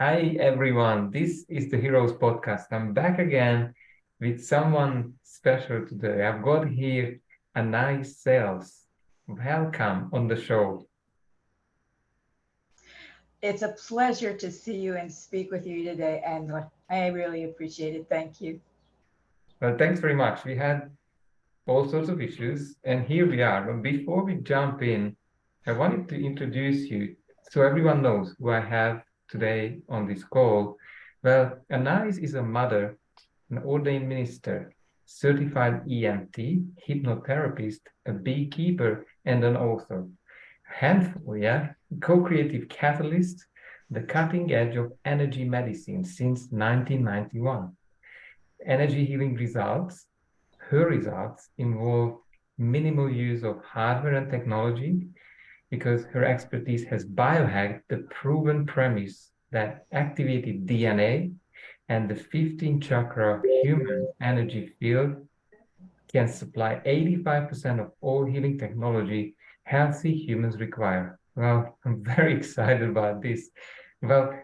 Hi everyone, this is the Heroes Podcast. I'm back again with someone special today. I've got here Anaiis Salles. Welcome on the show. It's a pleasure to see you and speak with you today, Angela. I really appreciate it. Thank you. Well, thanks very much. We had all sorts of issues, and here we are. But before we jump in, I wanted to introduce you so everyone knows who I have today on this call. Well, Anais is a mother, an ordained minister, certified EMT, hypnotherapist, a beekeeper, and an author. Handful, yeah? Co-creative catalyst, the cutting edge of energy medicine since 1991. Energy healing results, her results involve minimal use of hardware and technology because her expertise has biohacked the proven premise that activated DNA and the 15 chakra human energy field can supply 85% of all healing technology healthy humans require. Well, I'm very excited about this. Well,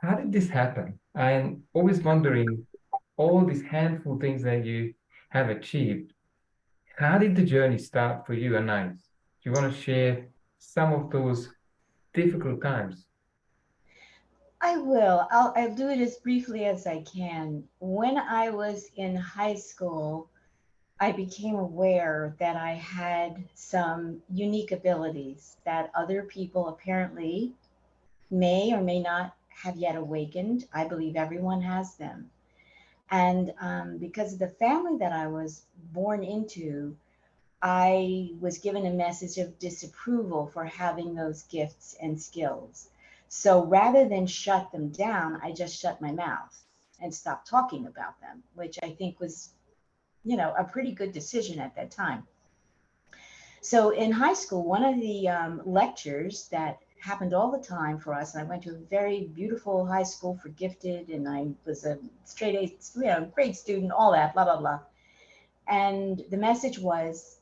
how did this happen? I'm always wondering all these handful things that you have achieved. How did the journey start for you, Anais? Do you want to share some of those difficult times? I will. I'll do it as briefly as I can. When I was in high school, I became aware that I had some unique abilities that other people apparently may or may not have yet awakened. I believe everyone has them. And because of the family that I was born into, I was given a message of disapproval for having those gifts and skills. So rather than shut them down, I just shut my mouth and stopped talking about them, which I think was, a pretty good decision at that time. So in high school, one of the lectures that happened all the time for us, and I went to a very beautiful high school for gifted, and I was a straight A, great student, all that, blah, blah, blah. And the message was,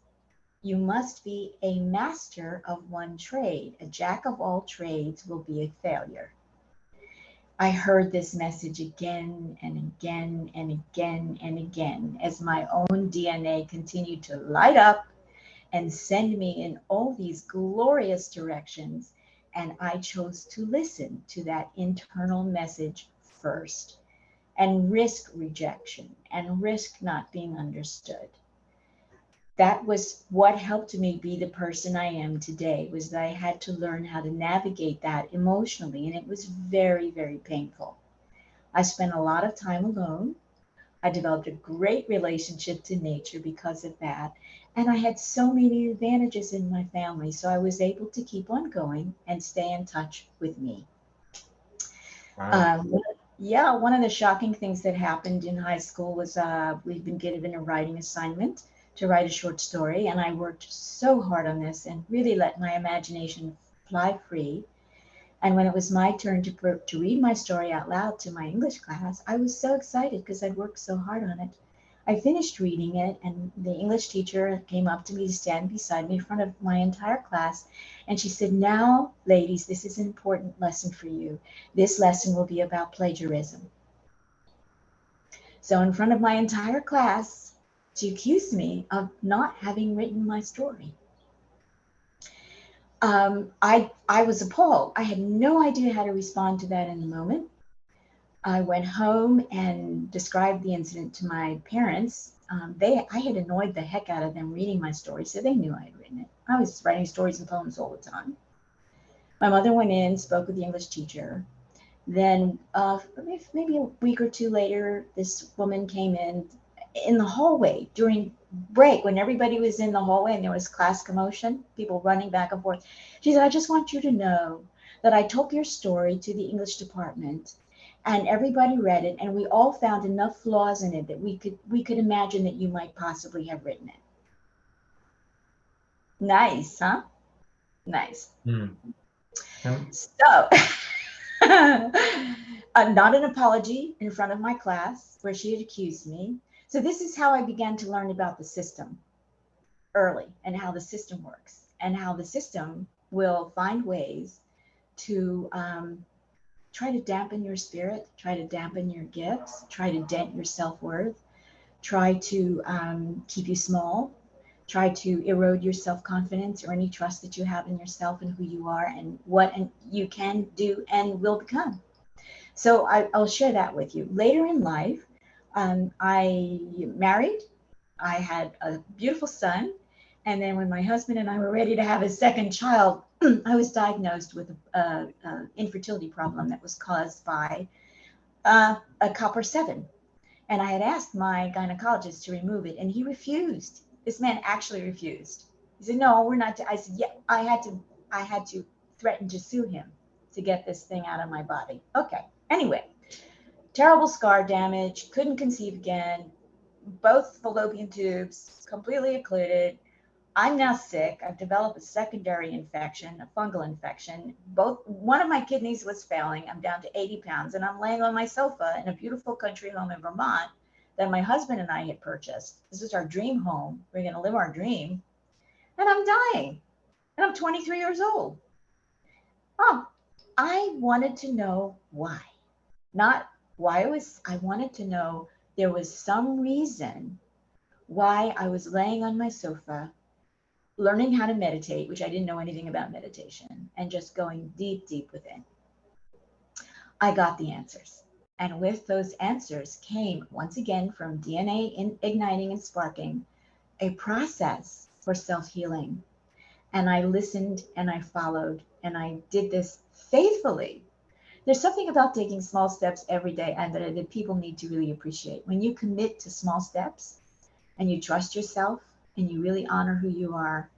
you must be a master of one trade. A jack of all trades will be a failure. I heard this message again and again and again and again as my own DNA continued to light up and send me in all these glorious directions. And I chose to listen to that internal message first and risk rejection and risk not being understood. That was what helped me be the person I am today, was that I had to learn how to navigate that emotionally, and it was very, very painful. I spent a lot of time alone. I developed a great relationship to nature because of that, and I had so many advantages in my family, so I was able to keep on going and stay in touch with me. Wow. um, yeah, one of the shocking things that happened in high school was we'd been given a writing assignment to write a short story, and I worked so hard on this and really let my imagination fly free. And when it was my turn to read my story out loud to my English class, I was so excited because I'd worked so hard on it. I finished reading it, and the English teacher came up to me to stand beside me in front of my entire class. And she said, now, ladies, this is an important lesson for you. This lesson will be about plagiarism. So, in front of my entire class, she accused me of not having written my story. I was appalled. I had no idea how to respond to that in the moment. I went home and described the incident to my parents. I had annoyed the heck out of them reading my story, so they knew I had written it. I was writing stories and poems all the time. My mother went in, spoke with the English teacher. Then, maybe a week or two later, this woman came in the hallway during break when everybody was in the hallway and there was class commotion, people running back and forth. She said, I just want you to know that I took your story to the English department and everybody read it and we all found enough flaws in it that we could imagine that you might possibly have written it. Nice, huh? Nice. Hmm. Um, So, not an apology in front of my class where she had accused me. So, this is how I began to learn about the system early and how the system works and how the system will find ways to try to dampen your spirit, try to dampen your gifts, try to dent your self-worth, try to keep you small, try to erode your self-confidence or any trust that you have in yourself and who you are and what and you can do and will become. So I'll share that with you. Later in life, I married. I had a beautiful son. And then when my husband and I were ready to have a second child, I was diagnosed with an infertility problem that was caused by a copper 7. And I had asked my gynecologist to remove it, and he refused. This man actually refused. He said, "No, we're not." I said, "Yeah, I had to threaten to sue him to get this thing out of my body." Okay. Anyway, terrible scar damage. Couldn't conceive again. Both fallopian tubes completely occluded. I'm now sick. I've developed a secondary infection, a fungal infection. Both one of my kidneys was failing. I'm down to 80 pounds, and I'm laying on my sofa in a beautiful country home in Vermont that my husband and I had purchased. This is our dream home. We're going to live our dream, and I'm dying, and I'm 23 years old. Oh, I wanted to know why. Not why it was. I wanted to know there was some reason why I was laying on my sofa learning how to meditate, which I didn't know anything about meditation, and just going deep, deep within. I got the answers. And with those answers came, once again, from DNA igniting and sparking, a process for self healing. And I listened and I followed and I did this faithfully. There's something about taking small steps every day and that people need to really appreciate. When you commit to small steps and you trust yourself and you really honor who you are,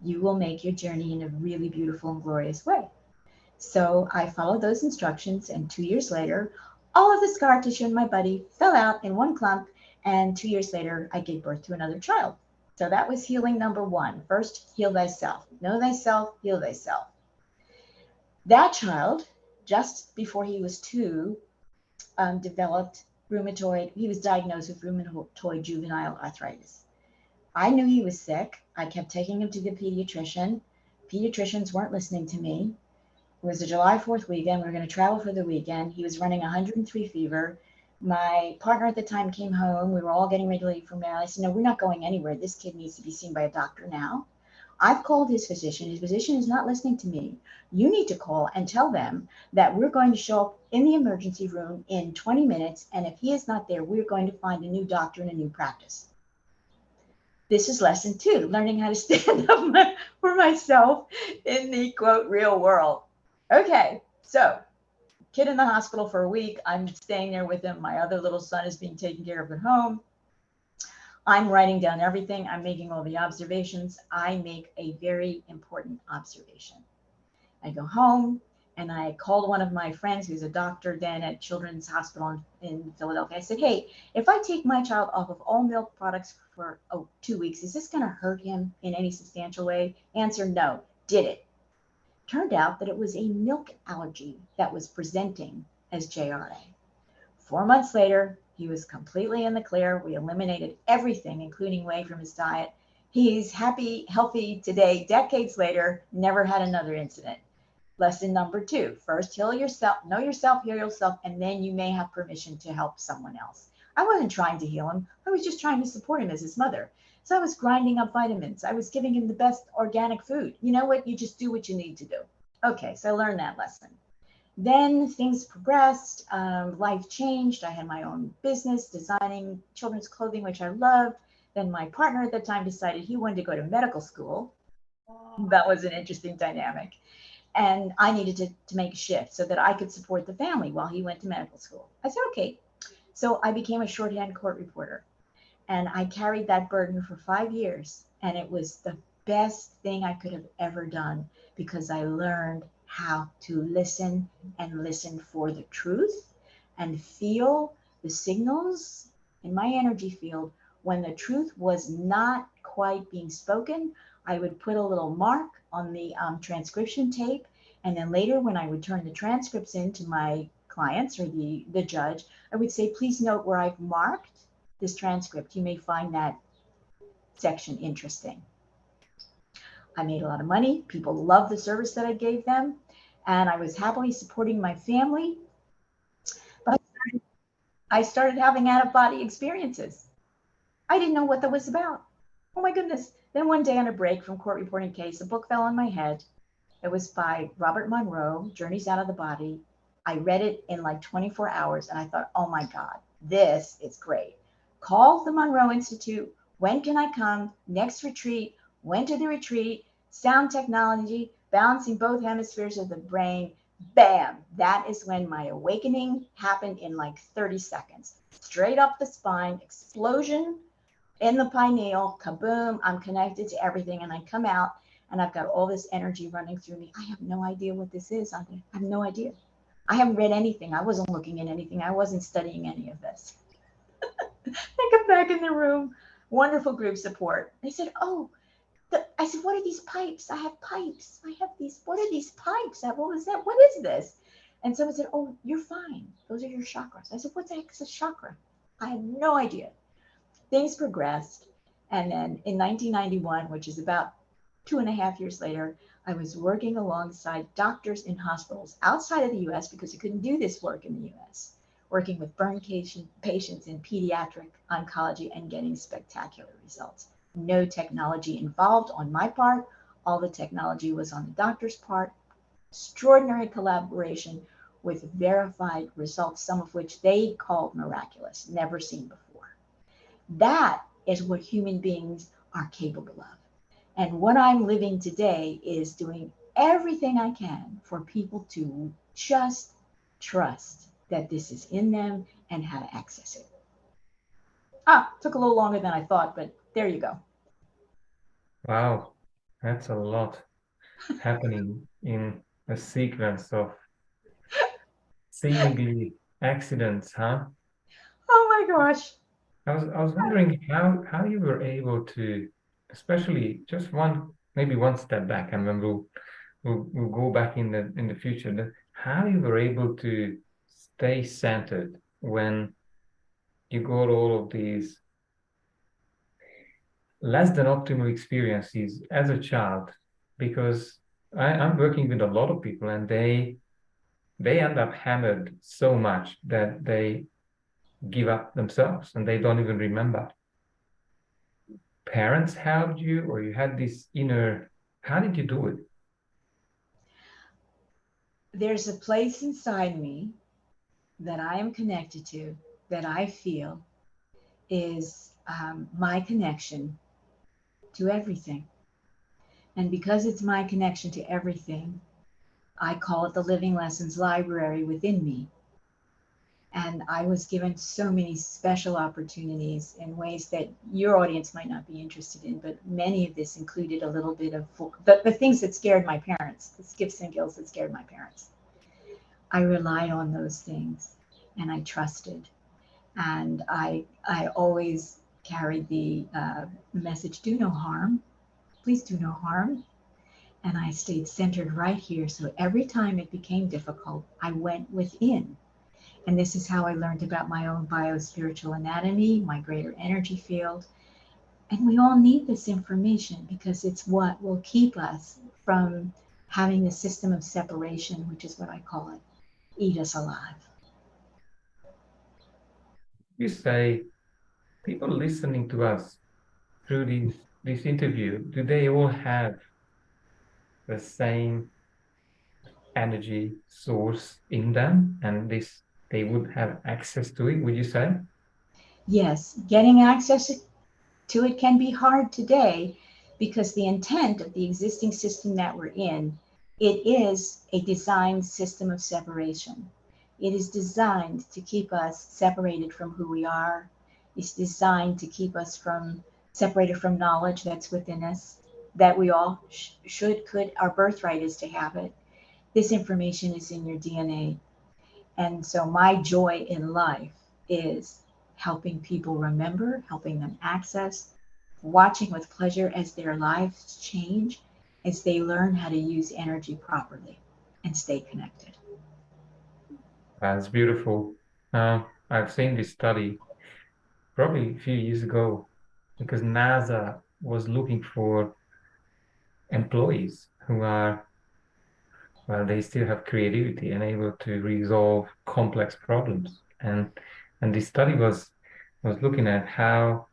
you will make your journey in a really beautiful and glorious way. So I followed those instructions, and 2 years later, all of the scar tissue in my body fell out in one clump, and 2 years later, I gave birth to another child. So that was healing number one. First, heal thyself. Know thyself, heal thyself. That child, just before he was 2, developed rheumatoid. He was diagnosed with rheumatoid juvenile arthritis. I knew he was sick. I kept taking him to the pediatrician. Pediatricians weren't listening to me. It was a July 4th weekend. We were going to travel for the weekend. He was running 103 fever. My partner at the time came home. We were all getting ready to leave for Maryland. I said, "No, we're not going anywhere. This kid needs to be seen by a doctor now." I've called his physician. His physician is not listening to me. You need to call and tell them that we're going to show up in the emergency room in 20 minutes. And if he is not there, we're going to find a new doctor and a new practice. This is lesson 2, learning how to stand up for myself in the quote real world. Okay, so kid in the hospital for a week. I'm staying there with him. My other little son is being taken care of at home. I'm writing down everything. I'm making all the observations. I make a very important observation. I go home and I called one of my friends who's a doctor then at Children's Hospital in Philadelphia. I said, "Hey, if I take my child off of all milk products for 2 weeks, is this going to hurt him in any substantial way?" Answer, no. Did it? Turned out that it was a milk allergy that was presenting as JRA. 4 months later, he was completely in the clear. We eliminated everything, including whey, from his diet. He's happy, healthy today, decades later, never had another incident. Lesson number 2, first heal yourself, know yourself, heal yourself, and then you may have permission to help someone else. I wasn't trying to heal him. I was just trying to support him as his mother. So I was grinding up vitamins. I was giving him the best organic food. You know what? You just do what you need to do. Okay, so I learned that lesson. Then things progressed, life changed. I had my own business designing children's clothing, which I loved. Then my partner at the time decided he wanted to go to medical school. That was an interesting dynamic. And I needed to make a shift so that I could support the family while he went to medical school. I said, okay. So I became a shorthand court reporter. And I carried that burden for 5 years. And it was the best thing I could have ever done because I learned how to listen and listen for the truth and feel the signals in my energy field. When the truth was not quite being spoken, I would put a little mark on the transcription tape. And then later, when I would turn the transcripts in to my clients or the judge, I would say, "Please note where I've marked this transcript. You may find that section interesting." I made a lot of money. People loved the service that I gave them. and I was happily supporting my family. But I started having out of body experiences. I didn't know what that was about. Oh my goodness. Then one day on a break from court reporting case, a book fell on my head. It was by Robert Monroe, Journeys Out of the Body. I read it in like 24 hours and I thought, oh my God, this is great. Called the Monroe Institute. When can I come? Next retreat. Went to the retreat. Sound technology, balancing both hemispheres of the brain. Bam! That is when my awakening happened in like 30 seconds. Straight up the spine, explosion in the pineal, kaboom, I'm connected to everything. And I come out and I've got all this energy running through me. I have no idea what this is. I have no idea. I haven't read anything. I wasn't looking at anything. I wasn't studying any of this. I come back in the room, wonderful group support. They said, oh, I said, what are these pipes? I have pipes. I have these. What are these pipes? What was that? What is this? And someone said, oh, you're fine. Those are your chakras. I said, what the heck is a chakra? I had no idea. Things progressed. And then in 1991, which is about 2.5 years later, I was working alongside doctors in hospitals outside of the US because I couldn't do this work in the US, working with burn patients in pediatric oncology and getting spectacular results. No technology involved on my part. All the technology was on the doctor's part. Extraordinary collaboration with verified results, some of which they called miraculous, never seen before. That is what human beings are capable of. And what I'm living today is doing everything I can for people to just trust that this is in them and how to access it. Took a little longer than I thought, but there you go. Wow, that's a lot happening in a sequence of seemingly accidents, huh? Oh my gosh. I was wondering how you were able to, especially just one, maybe one step back, and then we'll go back in the future. How you were able to stay centered when you got all of these less than optimal experiences as a child, because I'm working with a lot of people and they end up hammered so much that they give up themselves and they don't even remember. Parents helped you, or you had this inner, how did you do it? There's a place inside me that I am connected to that I feel is my connection to everything. And because it's my connection to everything, I call it the Living Lessons Library within me. And I was given so many special opportunities in ways that your audience might not be interested in, but many of this included a little bit of the things that scared my parents, the skips and gills that scared my parents. I relied on those things and I trusted. And I always carried the message, do no harm, please do no harm. And I stayed centered right here. So every time it became difficult, I went within. And this is how I learned about my own biospiritual anatomy, my greater energy field. And we all need this information because it's what will keep us from having the system of separation, which is what I call it, eat us alive. You say people listening to us through this interview, do they all have the same energy source in them and this they would have access to it, would you say? Yes, getting access to it can be hard today because the intent of the existing system that we're in, it is a designed system of separation. It is designed to keep us separated from who we are. It's designed to keep us from separated from knowledge that's within us, that we all should, could, our birthright is to have it. This information is in your DNA. And so my joy in life is helping people remember, helping them access, watching with pleasure as their lives change, as they learn how to use energy properly and stay connected. That's beautiful. I've seen this study probably a few years ago because NASA was looking for employees who are well, they still have creativity and able to resolve complex problems. And this study was looking at how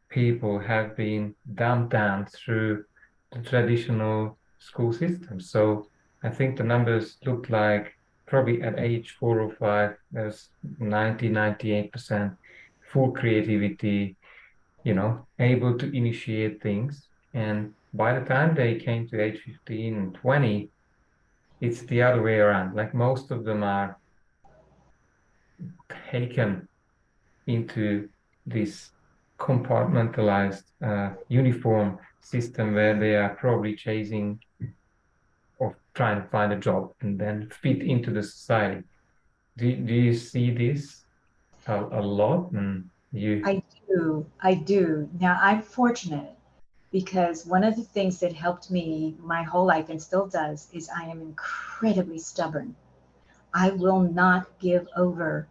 people have been dumbed down through the traditional school system. So I think the numbers look like probably at age 4 or 5, there's 98% full creativity, able to initiate things. And by the time they came to age 15 and 20, it's the other way around. Like most of them are taken into this compartmentalized uniform system where they are probably chasing or trying to find a job and then fit into the society. Do you see this a lot? And you, I do. Now I'm fortunate because one of the things that helped me my whole life and still does is I am incredibly stubborn. I will not give over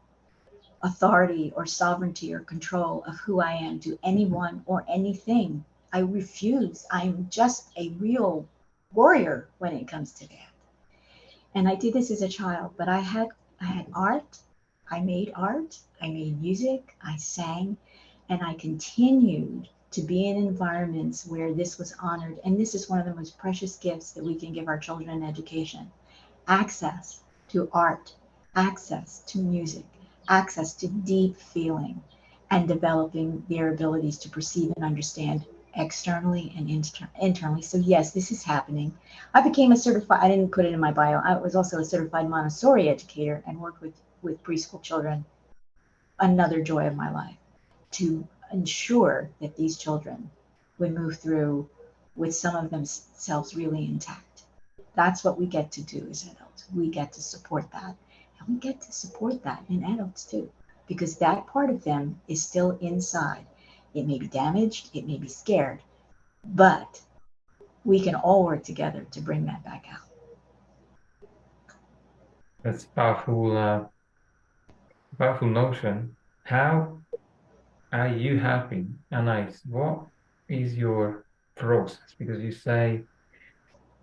authority or sovereignty or control of who I am to anyone or anything. I refuse. I'm just a real warrior when it comes to that. And I did this as a child, but I had art. I made art. I made music. I sang, and I continued to be in environments where this was honored. And this is one of the most precious gifts that we can give our children in education: access to art, access to music, access to deep feeling, and developing their abilities to perceive and understand externally and internally. So, yes, this is happening. I became a certified, I didn't put it in my bio, I was also a certified Montessori educator and worked with preschool children, another joy of my life, to ensure that these children would move through with some of themselves really intact. That's what we get to do as adults. We get to support that. And we get to support that in adults too, because that part of them is still inside. It may be damaged, it may be scared, but we can all work together to bring that back out. that's powerful notion. How are you helping? Anais, what is your process? Because you say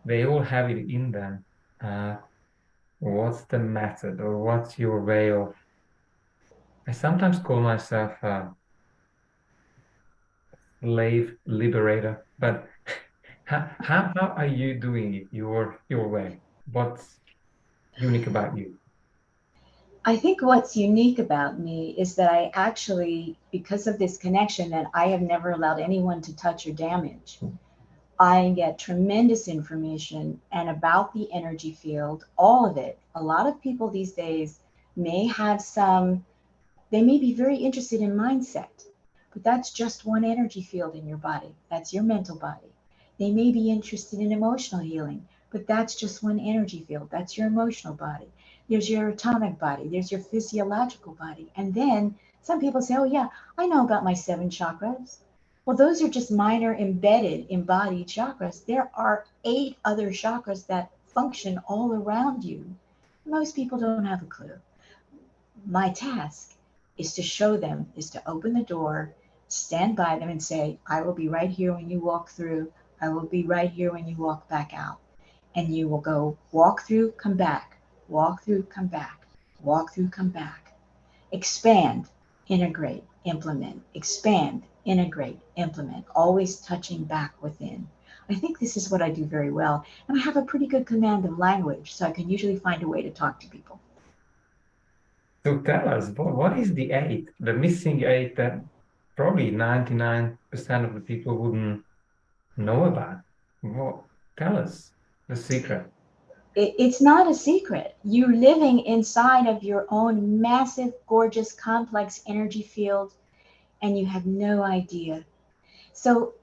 they all have it in them. Uh, what's the method or what's your way of? I sometimes call myself a slave liberator, but how are you doing it your way? What's unique about you? I think what's unique about me is that I actually, because of this connection that I have never allowed anyone to touch or damage, I get tremendous information and about the energy field, all of it. A lot of people these days may have some, they may be very interested in mindset, but that's just one energy field in your body. That's your mental body. They may be interested in emotional healing, but that's just one energy field. That's your emotional body. There's your atomic body. There's your physiological body. And then some people say, oh, yeah, I know about my 7 chakras. Well, those are just minor embedded embodied chakras. There are 8 other chakras that function all around you. Most people don't have a clue. My task is to show them, is to open the door, stand by them and say, I will be right here when you walk through. I will be right here when you walk back out. And you will go walk through, come back, walk through, come back, walk through, come back. Expand, integrate, implement, expand, integrate, implement, always touching back within. I think this is what I do very well. And I have a pretty good command of language, so I can usually find a way to talk to people. So tell us, what is the eight, the missing eight that probably 99% of the people wouldn't know about? What, tell us the secret. It's not a secret. You're living inside of your own massive, gorgeous, complex energy field, and you have no idea. So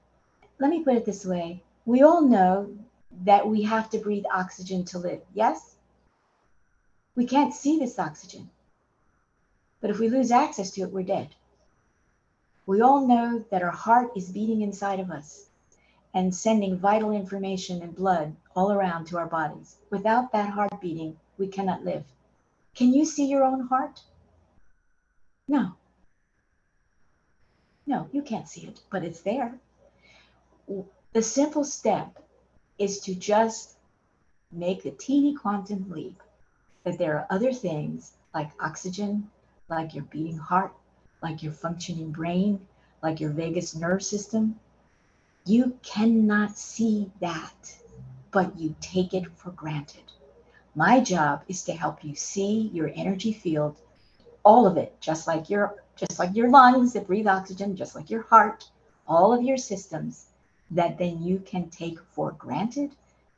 let me put it this way. We all know that we have to breathe oxygen to live. Yes? We can't see this oxygen, but if we lose access to it, we're dead. We all know that our heart is beating inside of us and sending vital information and blood all around to our bodies. Without that heart beating, we cannot live. Can you see your own heart? No, no, you can't see it, but it's there. The simple step is to just make the teeny quantum leap that there are other things like oxygen, like your beating heart, like your functioning brain, like your vagus nerve system. You cannot see that, but you take it for granted. My job is to help you see your energy field, all of it, just like your lungs that breathe oxygen, just like your heart, all of your systems that then you can take for granted,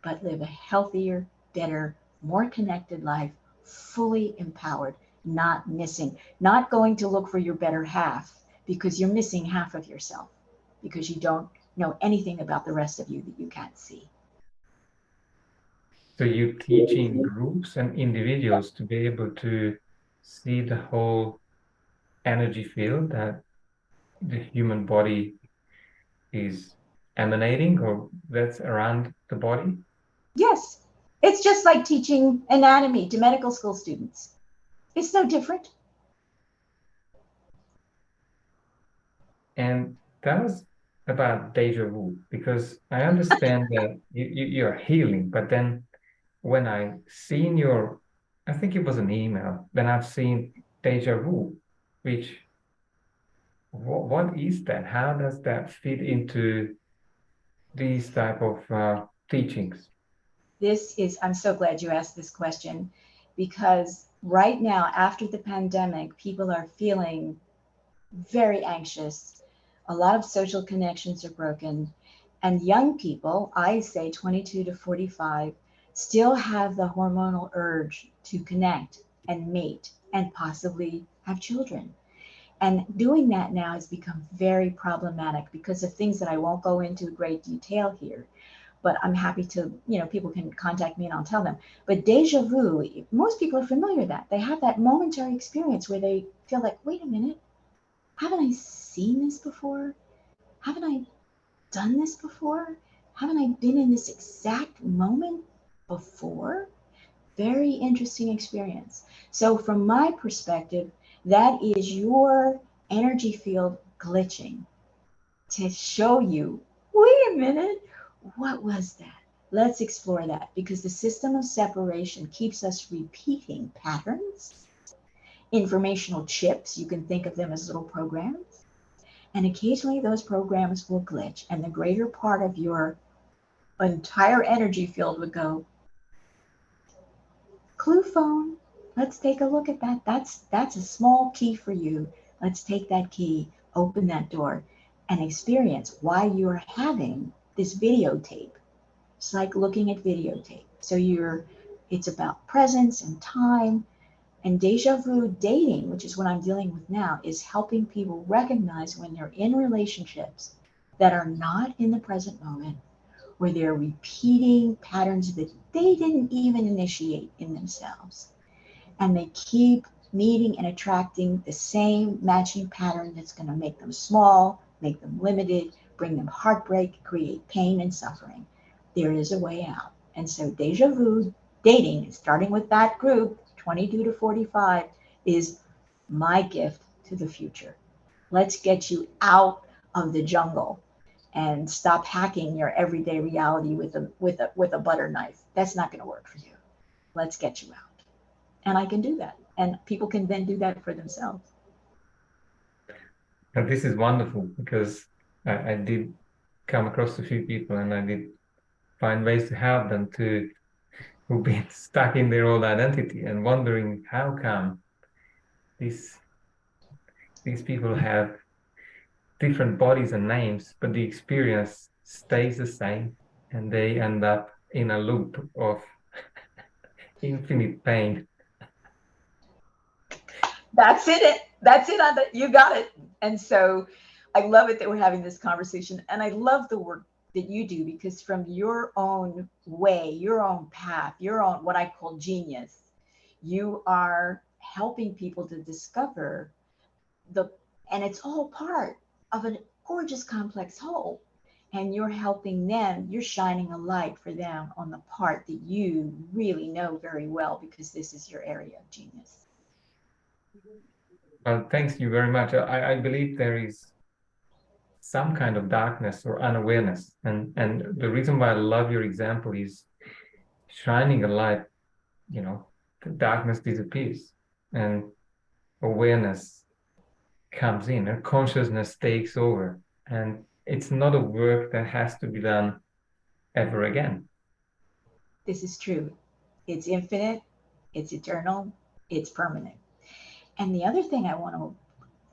but live a healthier, better, more connected life, fully empowered, not missing, not going to look for your better half because you're missing half of yourself because you don't know anything about the rest of you that you can't see. So you're teaching groups and individuals to be able to see the whole energy field that the human body is emanating or that's around the body. Yes, it's just like teaching anatomy to medical school students. It's no different. And tell us about deja vu, because I understand that you're healing, but then when I seen your, I think it was an email, then I've seen deja vu, which what is that? How does that fit into these type of teachings? I'm so glad you asked this question because right now, after the pandemic, people are feeling very anxious. A lot of social connections are broken. And young people, I say 22 to 45, still have the hormonal urge to connect and mate and possibly have children. And doing that now has become very problematic because of things that I won't go into great detail here, but I'm happy to, people can contact me and I'll tell them. But deja vu, most people are familiar with that. They have that momentary experience where they feel like, wait a minute, haven't I seen this before? Haven't I done this before? Haven't I been in this exact moment before? Very interesting experience. So, from my perspective, that is your energy field glitching to show you, wait a minute, what was that? Let's explore that because the system of separation keeps us repeating patterns, informational chips. You can think of them as little programs. And occasionally those programs will glitch, and the greater part of your entire energy field would go, clue phone. Let's take a look at that. That's a small key for you. Let's take that key, open that door, and experience why you're having this videotape. It's like looking at videotape. So it's about presence and time. And deja vu dating, which is what I'm dealing with now, is helping people recognize when they're in relationships that are not in the present moment, where they're repeating patterns that they didn't even initiate in themselves. And they keep meeting and attracting the same matching pattern that's going to make them small, make them limited, bring them heartbreak, create pain and suffering. There is a way out. And so deja vu dating, starting with that group, 22 to 45, is my gift to the future. Let's get you out of the jungle and stop hacking your everyday reality with a butter knife. That's not going to work for you. Let's get you out. And I can do that. And people can then do that for themselves. And this is wonderful because I did come across a few people and I did find ways to help them to who've been stuck in their old identity and wondering how come these these people have different bodies and names, but the experience stays the same, and they end up in a loop of infinite pain. That's it. That's it. You got it. And so I love it that we're having this conversation. And I love the work that you do because from your own way, your own path, your own what I call genius, you are helping people to discover the, and it's all part of a gorgeous complex whole. And you're helping them, you're shining a light for them on the part that you really know very well because this is your area of genius. Well, thanks you very much. I believe there is some kind of darkness or unawareness, and the reason why I love your example is shining a light, you know, the darkness disappears and awareness comes in and consciousness takes over. And it's not a work that has to be done ever again. This is true. It's infinite, it's eternal, it's permanent. And the other thing I want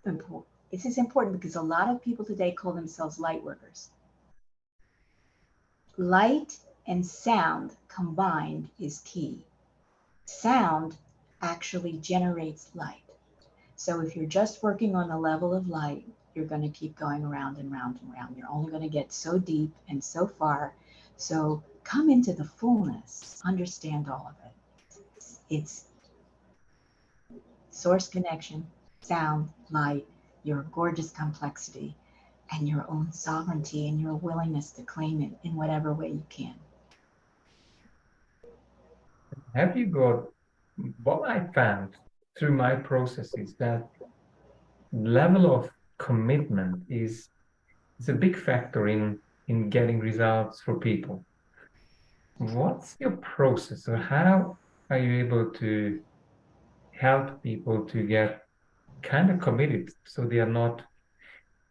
to, this is important because a lot of people today call themselves light workers. Light and sound combined is key. Sound actually generates light. So if you're just working on the level of light, you're going to keep going around and round and round. You're only going to get so deep and so far. So come into the fullness, understand all of it. It's source connection, sound, light, your gorgeous complexity, and your own sovereignty and your willingness to claim it in whatever way you can. Have you got what I found through my process is that level of commitment is a big factor in getting results for people. What's your process, or how are you able to help people to get kind of committed so they are not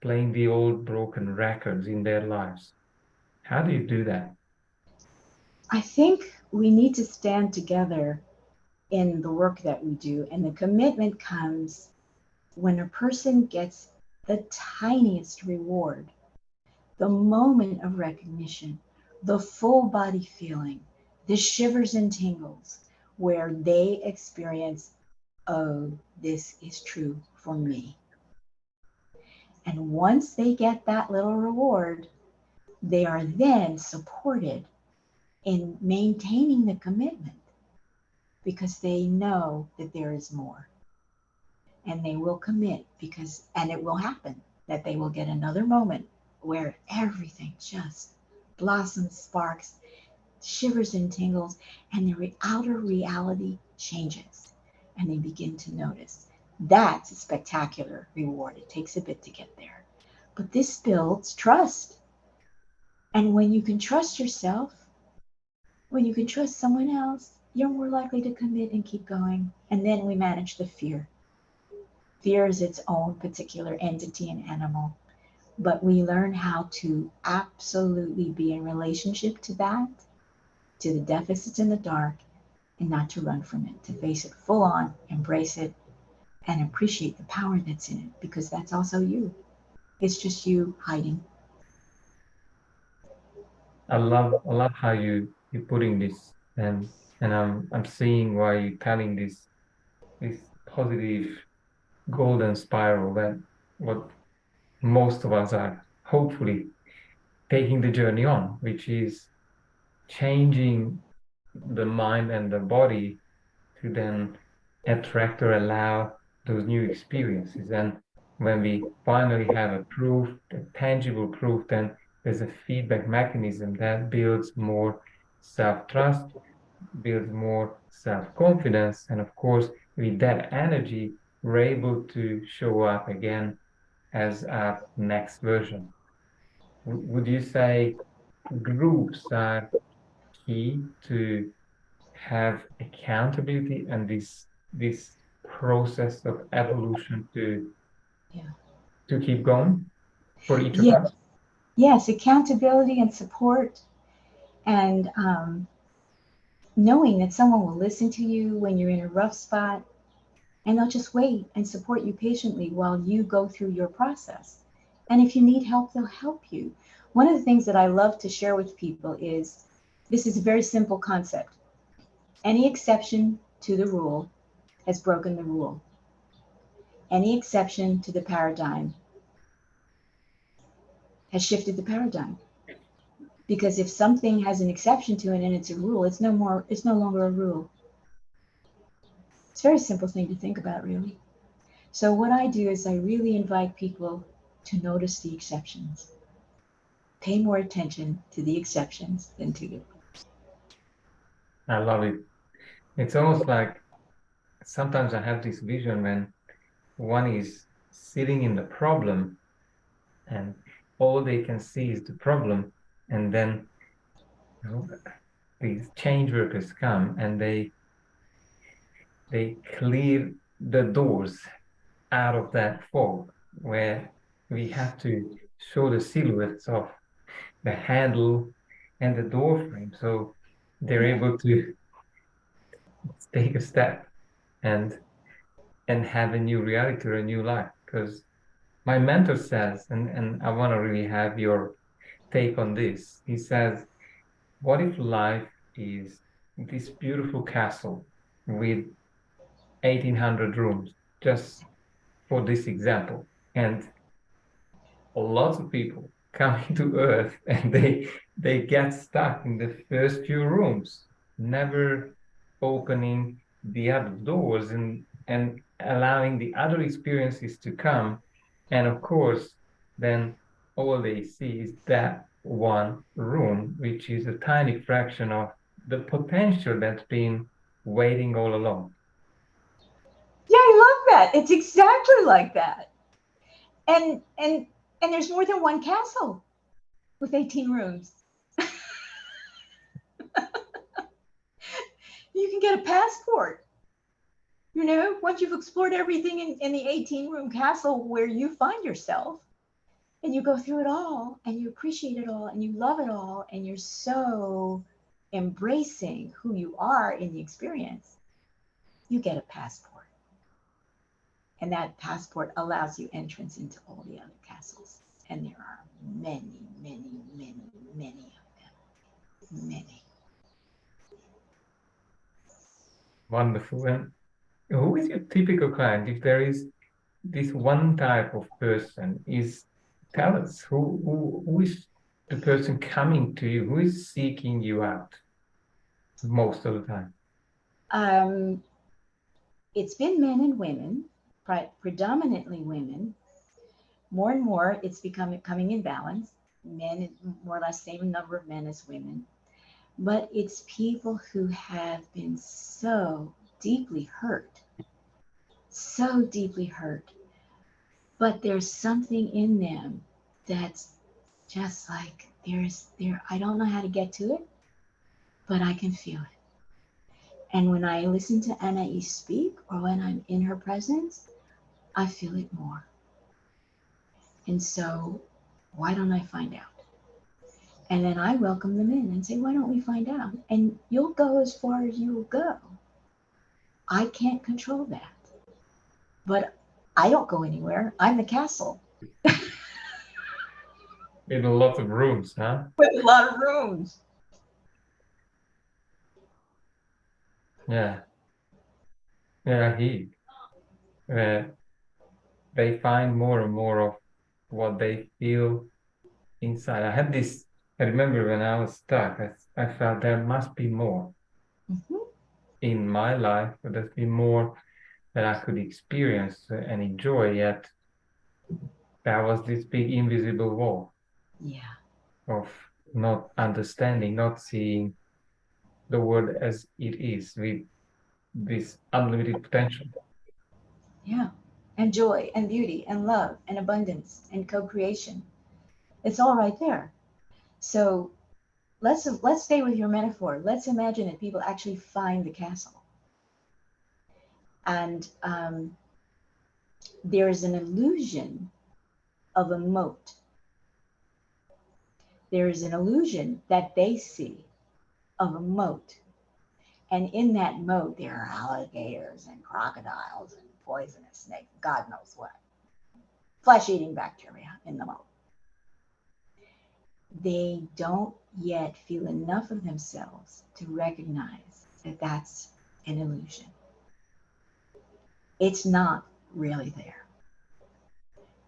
playing the old broken records in their lives? How do you do that? I think we need to stand together in the work that we do, and the commitment comes when a person gets the tiniest reward, the moment of recognition, the full body feeling, the shivers and tingles, where they experience, oh, this is true for me. And once they get that little reward, they are then supported in maintaining the commitment because they know that there is more. And they will commit because, and it will happen that they will get another moment where everything just blossoms, sparks, shivers and tingles, and their outer reality changes. And they begin to notice. That's a spectacular reward. It takes a bit to get there. But this builds trust. And when you can trust yourself, when you can trust someone else, you're more likely to commit and keep going. And then we manage the fear. Fear is its own particular entity and animal. But we learn how to absolutely be in relationship to that, to the deficits in the dark, and not to run from it, to face it full on, embrace it, and appreciate the power that's in it, because that's also you. It's just you hiding. I love how you're putting this, and I'm seeing why you're telling this positive golden spiral that what most of us are hopefully taking the journey on, which is changing the mind and the body to then attract or allow those new experiences. And when we finally have a proof, a tangible proof, then there's a feedback mechanism that builds more self-trust, builds more self-confidence. And of course, with that energy, we're able to show up again as a next version. Would you say groups are key to have accountability and this process of evolution Yeah. to keep going for each of Yes, us? yes, accountability and support, and knowing that someone will listen to you when you're in a rough spot, and they'll just wait and support you patiently while you go through your process. And if you need help, they'll help you. One of the things that I love to share with people is this is a very simple concept. Any exception to the rule has broken the rule. Any exception to the paradigm has shifted the paradigm. Because if something has an exception to it and it's a rule, it's no longer a rule. It's a very simple thing to think about, really. So what I do is I really invite people to notice the exceptions. Pay more attention to the exceptions than to the rules. I love it. It's almost like sometimes I have this vision when one is sitting in the problem and all they can see is the problem, and then you know, these change workers come and they clear the doors out of that fog where we have to show the silhouettes of the handle and the door frame. So they're Yeah. able to take a step and have a new reality or a new life. Because my mentor says, and I want to really have your take on this. He says, what if life is this beautiful castle with 1800 rooms, just for this example? And lots of people coming to Earth and they get stuck in the first few rooms, never opening the other doors and allowing the other experiences to come. And of course, then all they see is that one room, which is a tiny fraction of the potential that's been waiting all along. Yeah, I love that. It's exactly like that. And there's more than one castle with 18 rooms. You can get a passport. Once you've explored everything in the 18-room castle where you find yourself, and you go through it all, and you appreciate it all, and you love it all, and you're so embracing who you are in the experience, you get a passport. And that passport allows you entrance into all the other castles. And there are many, many, many, many of them. Many. Wonderful. And who is your typical client? If there is this one type of person, is tell us who is the person coming to you, who is seeking you out most of the time. Um, it's been men and women, predominantly women. More and more, it's coming in balance. Men, more or less, same number of men as women. But it's people who have been so deeply hurt. But there's something in them that's just like I don't know how to get to it, but I can feel it. And when I listen to Anaiis speak or when I'm in her presence, I feel it more. And so why don't I find out? And then I welcome them in and say, why don't we find out? And you'll go as far as you will go. I can't control that. But I don't go anywhere. I'm the castle In a lot of rooms, huh? with a lot of rooms. Yeah, yeah, he. Uh, they find more and more of what they feel inside. I had this. I remember when I was stuck, I felt there must be more Mhm. in my life, but there's been more that I could experience and enjoy. Yet there was this big invisible wall Yeah, of not understanding, not seeing the world as it is with this unlimited potential. yeah. And joy and beauty and love and abundance and co-creation. It's all right there. So let's stay with your metaphor. Let's imagine that people actually find the castle, and there is an illusion of a moat. There is an illusion that they see of a moat, and in that moat there are alligators and crocodiles and poisonous snakes, God knows what, flesh-eating bacteria in the moat. They don't yet feel enough of themselves to recognize that that's an illusion. It's not really there.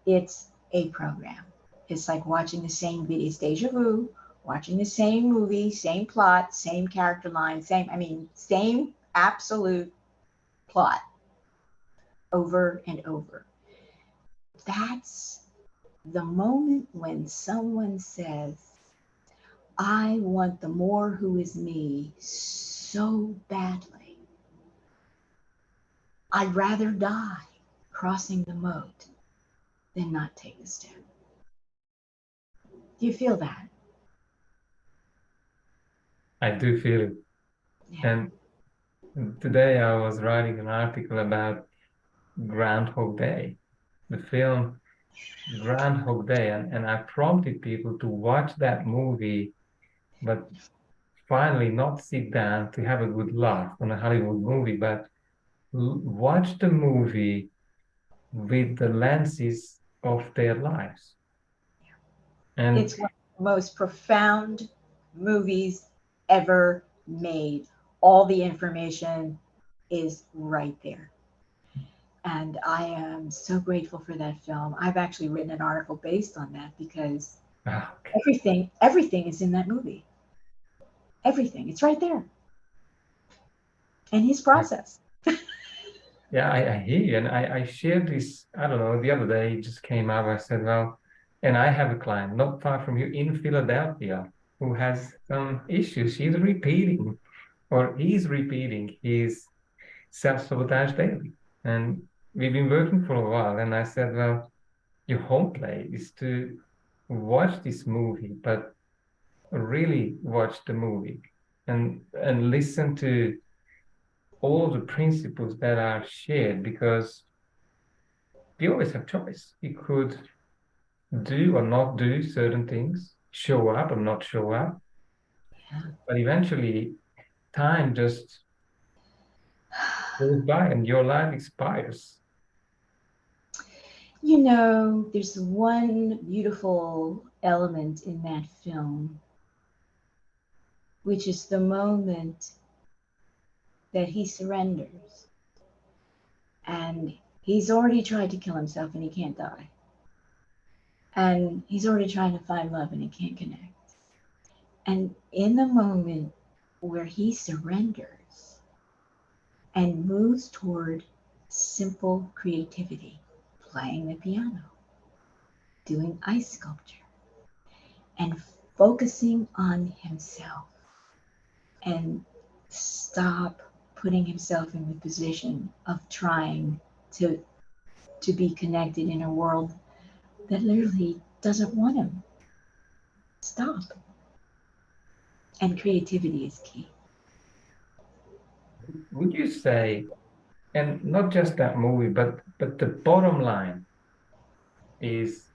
It's a program. It's like watching the same video, it's deja vu, watching the same movie, same plot, same character line, same absolute plot over and over. That's the moment when someone says, I want the more who is me so badly. I'd rather die crossing the moat than not take the step. Do you feel that? I do feel it. Yeah. And today I was writing an article about Groundhog Day, the film Groundhog Day, and I prompted people to watch that movie, but finally not sit down to have a good laugh on a Hollywood movie, but watch the movie with the lenses of their lives. And It's one of the most profound movies ever made. All the information is right there. And I am so grateful for that film. I've actually written an article based on that because okay. everything is in that movie. Everything. It's right there. And his process. Yeah, I hear you. And I shared this, I don't know, the other day it just came up. I said, well, and I have a client not far from you in Philadelphia who has some issues. She's repeating, or he's repeating his self-sabotage daily. And we've been working for a while. And I said, well, your home play is to watch this movie, but really watch the movie and listen to all the principles that are shared because we always have choice. We could do or not do certain things, show up or not show up, but eventually time just goes by and your life expires. You know, there's one beautiful element in that film, which is the moment that he surrenders. And he's already tried to kill himself and he can't die. And he's already trying to find love and he can't connect. And in the moment where he surrenders and moves toward simple creativity, playing the piano, doing ice sculpture, and focusing on himself and stop putting himself in the position of trying to to be connected in a world that literally doesn't want him. Stop. And creativity is key. Would you say, and not just that movie, but the bottom line is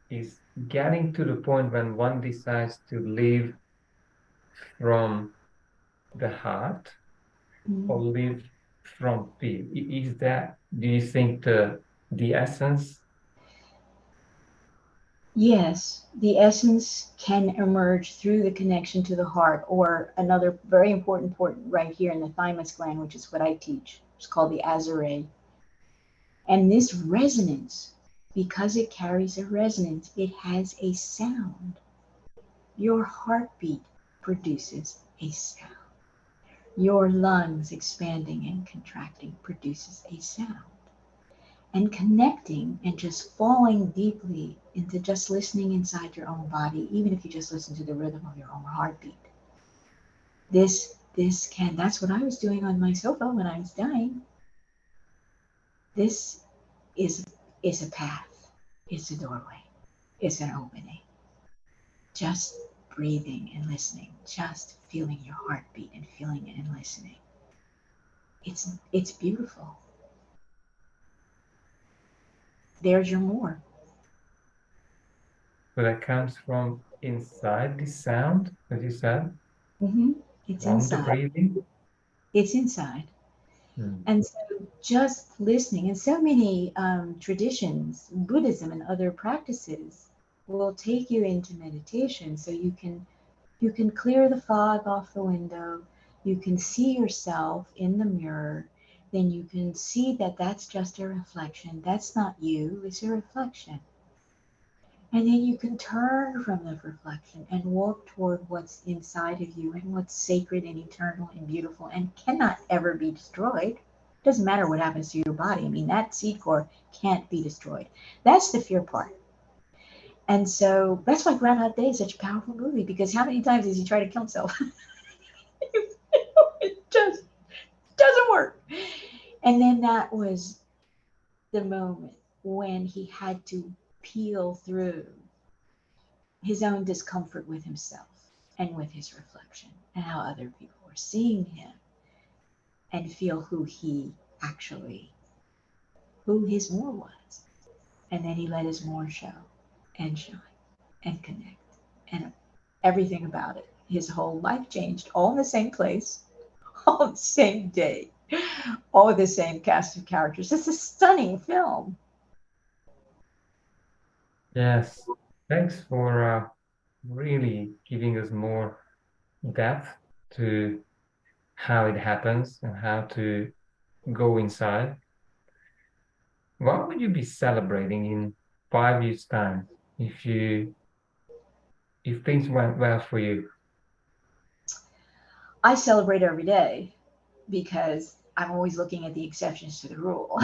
is getting to the point when one decides to live from the heart or Mm. live from fear. Is that, do you think, the essence? Yes, the essence can emerge through the connection to the heart, or another very important point right here in the thymus gland, which is what I teach. It's called the azure. And this resonance, because it carries a resonance, it has a sound. Your heartbeat produces a sound. Your lungs expanding and contracting produces a sound. And connecting and just falling deeply into just listening inside your own body, even if you just listen to the rhythm of your own heartbeat. This can, that's what I was doing on my sofa when I was dying. This is is a path. It's a doorway. It's an opening. Just breathing and listening, just feeling your heartbeat and feeling it and listening. It's beautiful. There's your more. So that comes from inside the sound, as you said, Hmm. It's from the inside. breathing. It's inside. Hmm. And so just listening, and so many traditions, Buddhism and other practices, will take you into meditation so you can clear the fog off the window, you can see yourself in the mirror, then you can see that that's just a reflection. That's not you, it's a reflection. And then you can turn from the reflection and walk toward what's inside of you and what's sacred and eternal and beautiful and cannot ever be destroyed. Doesn't matter what happens to your body. I mean, that seed core can't be destroyed. That's the fear part. And so that's why Groundhog Day is such a powerful movie, because how many times does he try to kill himself? It just doesn't work. And then that was the moment when he had to peel through his own discomfort with himself. and with his reflection and how other people were seeing him and feel actually, who his more was. And then he let his more show and shine and connect and everything about it. His whole life changed all in the same place, all the same day, all with the same cast of characters. It's a stunning film. Yes. Thanks for really giving us more depth to how it happens and how to go inside. What would you be celebrating in 5 years' time if things went well for you? I celebrate every day because I'm always looking at the exceptions to the rule.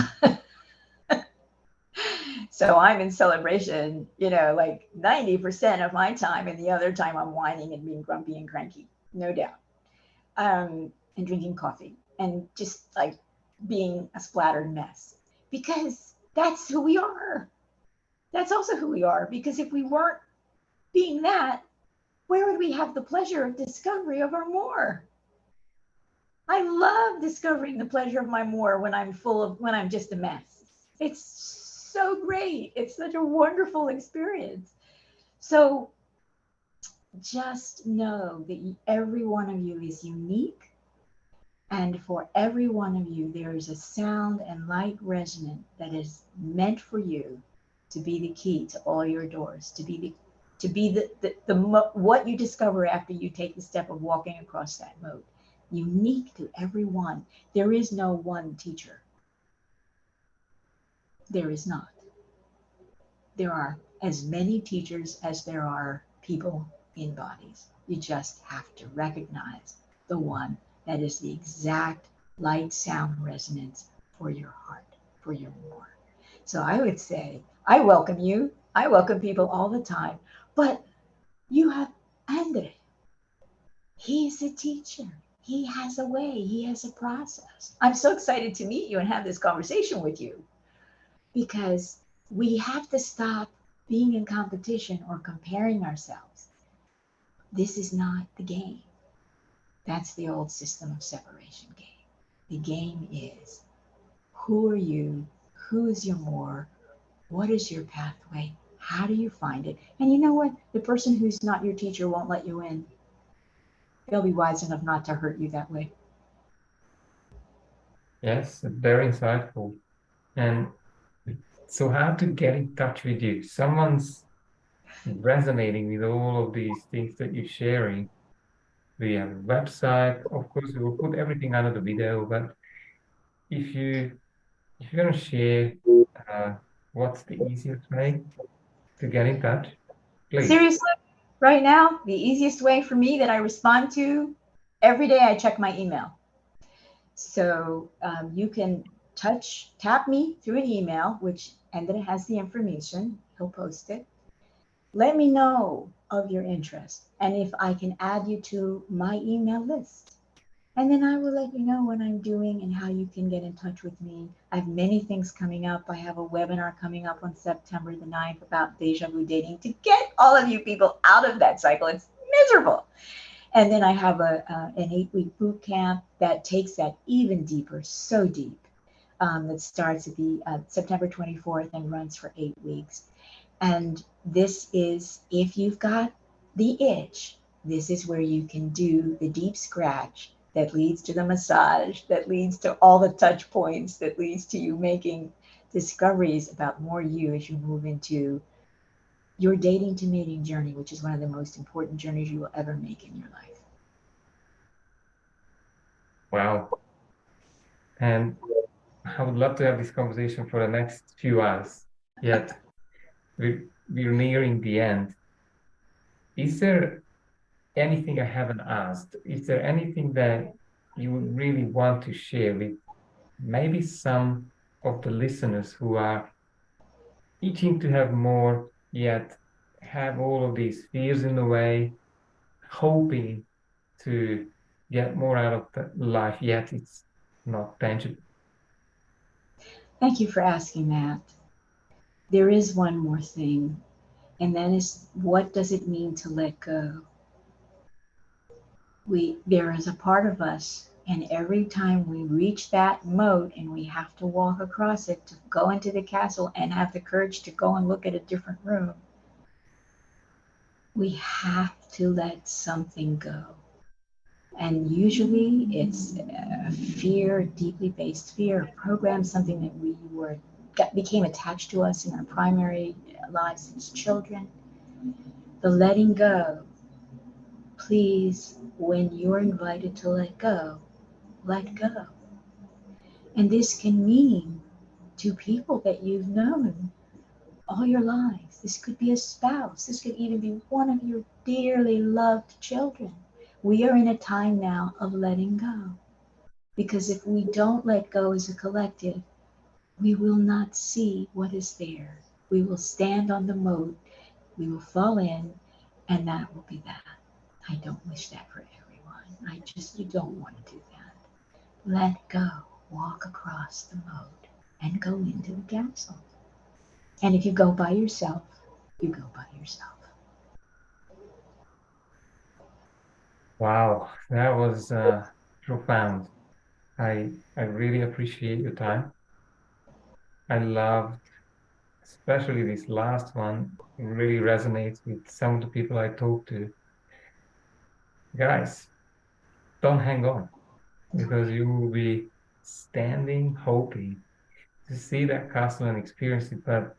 So I'm in celebration, like 90% of my time, and the other time I'm whining and being grumpy and cranky, no doubt. And drinking coffee and just like being a splattered mess because that's who we are. That's also who we are because if we weren't being that, where would we have the pleasure of discovery of our more? I love discovering the pleasure of my more when I'm just a mess. It's so great. It's such a wonderful experience. So just know that every one of you is unique. And for every one of you, there is a sound and light resonant that is meant for you to be the key to all your doors, to be what you discover after you take the step of walking across that moat. Unique to every one. There is no one teacher. There is not. There are as many teachers as there are people in bodies. You just have to recognize the one that is the exact light sound resonance for your heart, for your more. So I would say, I welcome you. I welcome people all the time. But you have Andre. He's a teacher. He has a way, he has a process. I'm so excited to meet you and have this conversation with you because we have to stop being in competition or comparing ourselves. This is not the game. That's the old system of separation game. The game is, who are you? Who is your more? What is your pathway? How do you find it? And you know what? The person who's not your teacher won't let you in. They'll be wise enough not to hurt you that way. Yes, very insightful. And so, how to get in touch with you? Someone's resonating with all of these things that you're sharing. We have a website. Of course, we will put everything under the video, but if you if you're gonna share uh, what's the easiest way to get in touch, please. Seriously, right now, the easiest way for me that I respond to every day, I check my email. So you can tap me through an email, and then it has the information. He'll post it. Let me know of your interest and if I can add you to my email list. And then I will let you know what I'm doing and how you can get in touch with me. I have many things coming up. I have a webinar coming up on September the 9th about deja vu dating to get all of you people out of that cycle. It's miserable. And then I have an 8-week boot camp that takes that even deeper, so deep, that starts at the September 24th and runs for 8 weeks. And this is, if you've got the itch, this is where you can do the deep scratch that leads to the massage, that leads to all the touch points, that leads to you making discoveries about more you as you move into your dating to mating journey, which is one of the most important journeys you will ever make in your life. Wow. And I would love to have this conversation for the next few hours. Yet we're nearing the end. Is there anything I haven't asked? Is there anything that you would really want to share with maybe some of the listeners who are itching to have more, yet have all of these fears in the way, hoping to get more out of the life, yet it's not tangible? Thank you for asking that. There is one more thing, and that is, what does it mean to let go? There is a part of us, and every time we reach that moat and we have to walk across it to go into the castle and have the courage to go and look at a different room, we have to let something go. And usually it's a fear, deeply based fear, program, something that we became attached to us in our primary lives as children. The letting go, please, when you're invited to let go. And this can mean to people that you've known all your lives. This could be a spouse. This could even be one of your dearly loved children. We are in a time now of letting go. Because if we don't let go as a collective, we will not see what is there. We will stand on the moat, we will fall in, and that will be that. I don't wish that for everyone. You don't want to do that. Let go, walk across the moat, and go into the castle. And if you go by yourself, you go by yourself. Wow, that was profound. I really appreciate your time. I loved, especially this last one. It really resonates with some of the people I talk to. Guys, don't hang on because you will be standing hoping to see that castle and experience it, but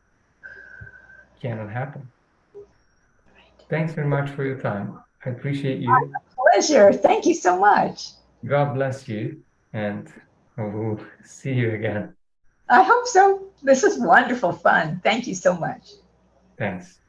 cannot happen. Thanks very much for your time. I appreciate you. Pleasure. Thank you so much. God bless you, and we'll see you again. I hope so. This is wonderful fun. Thank you so much. Thanks.